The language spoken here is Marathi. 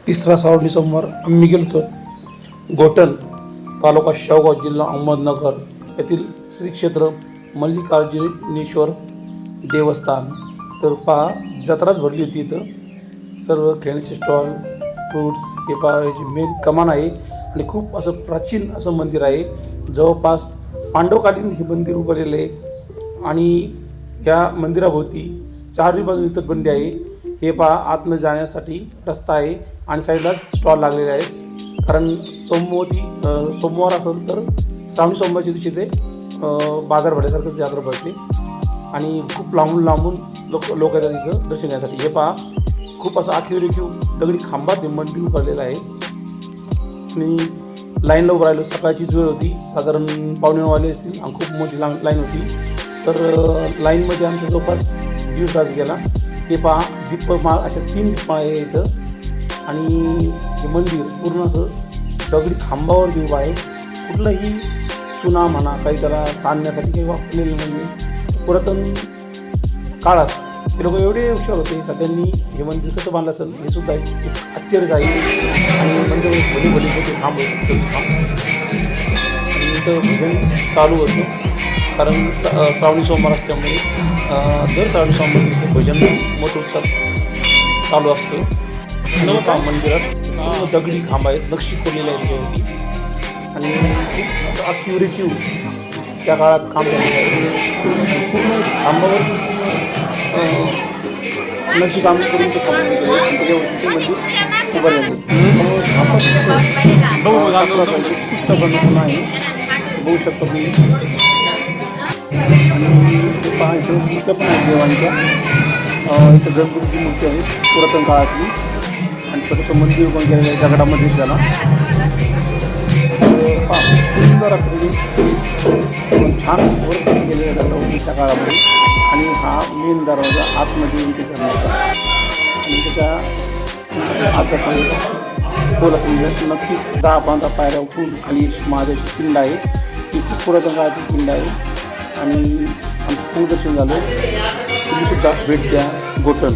तिसरा श्रावणी सोमवार आम्ही गेलो होतो गोटन तालुका शेवगाव जिल्हा अहमदनगर येथील श्री क्षेत्र मल्लिकार्जुनेश्वर देवस्थान. तर पहा जत्राच भरली होती. इथं सर्व खेळण्याचे स्टॉल, फ्रूट्स, हे पहा याची मेन कमान आहे आणि खूप असं प्राचीन असं मंदिर आहे. जवळपास पांडवकालीन हे मंदिर उभारलेलं आहे आणि या मंदिराभोवती चारही बाजू इतर बंदी आहे. हे पहा आतनं जाण्यासाठी रस्ता आहे आणि साईडला स्टॉल लागलेले आहेत. कारण सोमवार असेल तर श्रावणी सोमवारच्या दिवशी ते बाजार भरल्यासारखंच यात्रा भरते आणि खूप लांबून लोक येतात इथं दर्शन घेण्यासाठी. हे पहा खूप असं आखीव दगडी खांबात हे मंदिर उभारलेलं आहे आणि लाईनला उभं राहिलो. सकाळचीच वेळ होती, साधारण 9:15 असतील आणि खूप मोठी लाईन होती. तर लाईनमध्ये आमचा जवळपास 1.5 तास गेला. हे पहा दीपमाळ, अशा 3 दीपमाळ आहे इथं आणि हे मंदिर पूर्ण असं दगडी खांबावर उभं आहे. कुठलंही चुना म्हणा काही त्याला सांधण्यासाठी काही वापरलेलं नाही आहे. पुरातन काळात ते लोक एवढे हुशार होते का त्यांनी हे मंदिर कसं बांधलं असेल हे सुद्धा एक आश्चर्य आहे. आणि मंदिर भले मोठे खांब होते आणि इथं भजन चालू होतं. कारण श्रावणी सोमवार असल्यामुळे दर श्रावणी सोमवार भजन मोठं उत्साह चालू असतं. मंदिरात दगडी खांब आहेत, नक्षी खोललेल्या आहेत त्याच्यावरती आणि खूप अक्युरेटिव्ह त्या काळात काम झालेलं आहे. पूर्ण खांबावर नक्षी काम करून ते खांब त्याच्यावरती ते मंदिर उभारलेलं आहे. बघू शकतो तुम्ही. आणि ते पाहायचं मूर्त्या पण आहेत देवांच्या. इथं गणपतीची मूर्ती आहे पुरातन काळातली आणि छोटंसं मंदिर पण केलेलं आहे दगडामध्येच त्याला. सुंदर असं म्हणजे छान वर्क केलेलं आहे दगडावरती त्या काळामध्ये. आणि हा मेन दरवाजा आतमध्ये एंट्री करण्याचा आणि त्याच्या आतचा खोल असं म्हणजे नक्कीच 10-15 पायऱ्या उठून खाली महादेवची पिंड आहे. ती खूप पुरातन काळाची पिंड आहे आणि आमचं संदर्शन झालं. तुम्हीसुद्धा भेट द्या गोटन.